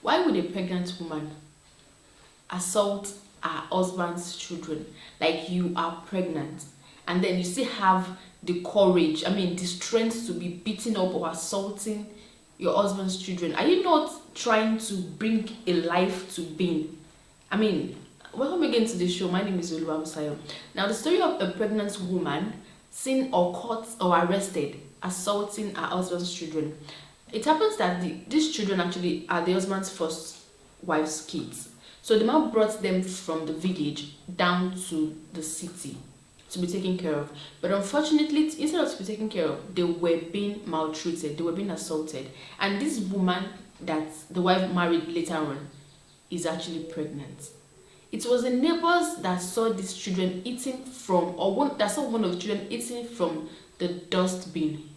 Why would a pregnant woman assault her husband's children? Like, you are pregnant and then you still have the courage, the strength to be beating up or assaulting your husband's children. Are you not trying to bring a life to being? Welcome again to the show. My name is Oluwamusayo. Now, the story of a pregnant woman seen or caught or arrested assaulting her husband's children. It happens that these children actually are the husband's first wife's kids. So the man brought them from the village down to the city to be taken care of. But unfortunately, instead of to be taken care of, they were being maltreated, they were being assaulted. And this woman that the wife married later on is actually pregnant. It was the neighbors that saw these children eating from, that saw one of the children eating from the dustbin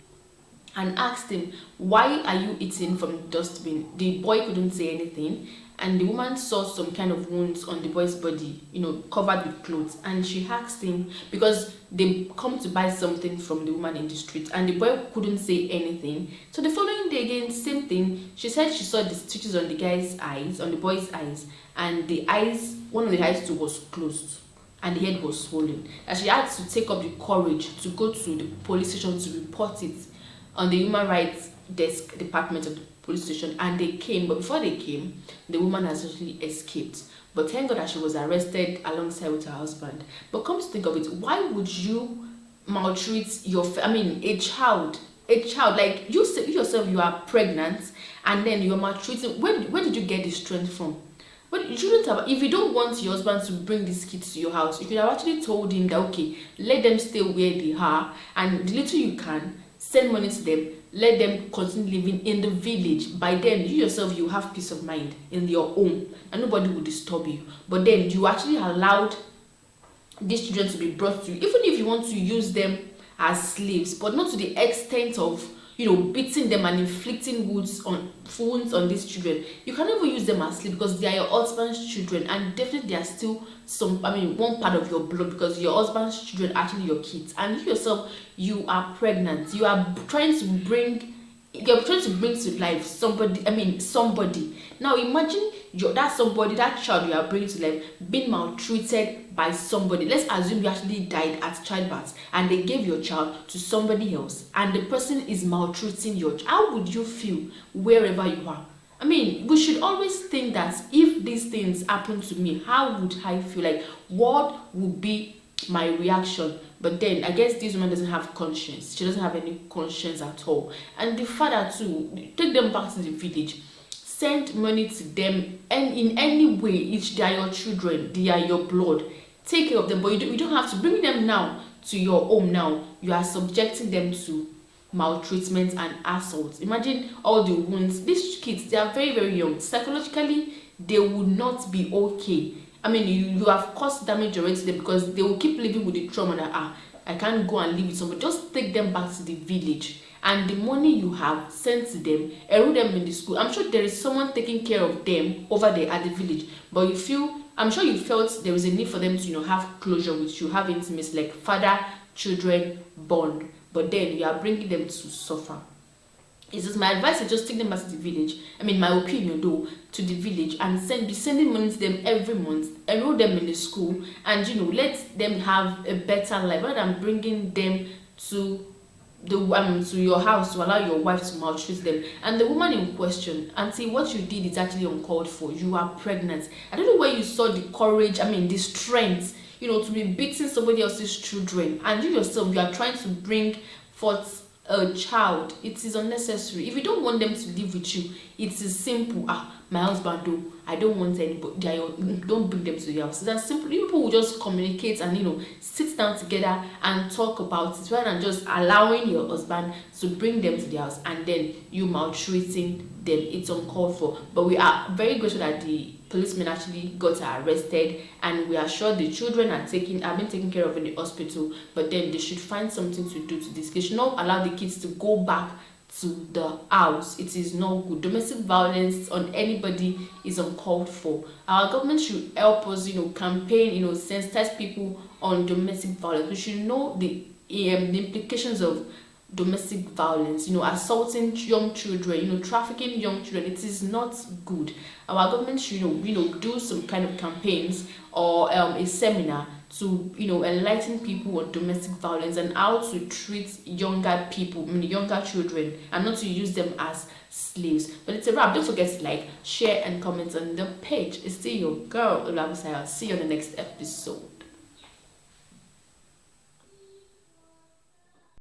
and asked him, "Why are you eating from the dustbin?" The boy couldn't say anything, and the woman saw some kind of wounds on the boy's body, covered with clothes. And she asked him, because they come to buy something from the woman in the street, and the boy couldn't say anything. So the following day again, same thing. She said she saw the stitches on the guy's eyes, on the boy's eyes, and one of the eyes too was closed, and the head was swollen. And she had to take up the courage to go to the police station to report it on the human rights department of the police station. And they came, but before they came, the woman has actually escaped. But thank God that she was arrested alongside with her husband. But come to think of it, why would you maltreat a child? Like, you yourself, you are pregnant, and then you're maltreating. Where did you get the strength from? But you shouldn't have. If you don't want your husband to bring these kids to your house, you could have actually told him that, okay, let them stay where they are, and the little you can, send money to them, let them continue living in the village. By then, you yourself, you have peace of mind in your home and nobody will disturb you. But then you actually allowed these children to be brought to you, even if you want to use them as slaves, but not to the extent of beating them and inflicting wounds on these children. You cannot even use them as slaves, because they are your husband's children, and definitely they are still one part of your blood, because your husband's children are actually your kids. And you yourself, you are pregnant. You are trying to bring to life somebody. Now imagine that child you are bringing to life being maltreated by somebody. Let's assume you actually died at childbirth and they gave your child to somebody else, and the person is maltreating your child. How would you feel wherever you are? We should always think that if these things happen to me, how would I feel? Like, what would be my reaction? But then I guess this woman doesn't have conscience. She doesn't have any conscience at all. And the father too, take them back to the village, send money to them, and in any way, they are your children, they are your blood, take care of them. But you don't have to bring them now to your home. Now you are subjecting them to maltreatment and assault. Imagine all the wounds. These kids, they are very, very young. Psychologically, they will not be okay. You have caused damage already to them, because they will keep living with the trauma that I can't go and live with somebody. Just take them back to the village, and the money you have sent to them, enroll them in the school. I'm sure there is someone taking care of them over there at the village. But I'm sure you felt there was a need for them to have closure with you, have intimacy, like father-children bond. But then you are bringing them to suffer. It's just my advice is just take them back to the village. My opinion though, to the village, and be sending money to them every month, enroll them in the school, and let them have a better life, rather than bringing them to to your house to allow your wife to maltreat them. And the woman in question, auntie, what you did is actually uncalled for. You are pregnant. I don't know where you saw the courage, the strength, to be beating somebody else's children, and you yourself, you are trying to bring forth a child. It is unnecessary. If you don't want them to live with you, it is simple. My husband though, I don't want anybody, don't bring them to the house. That's simple. People will just communicate and sit down together and talk about it, rather than just allowing your husband to bring them to the house and then you maltreating them. It's uncalled for. But we are very grateful that the policemen actually got her arrested, and we are sure the children have been taken care of in the hospital. But then they should find something to do to this. They should not allow the kids to go back to the house. It is not good. Domestic violence on anybody is uncalled for. Our government should help us, campaign, sensitize people on domestic violence. We should know the implications of domestic violence, assaulting young children, trafficking young children. It is not good. Our government should, do some kind of campaigns or a seminar to, enlighten people on domestic violence and how to treat younger people, younger children, and not to use them as slaves. But it's a wrap. Don't forget to like, share, and comment on the page. It's still your girl, Olabusaya. See you on the next episode.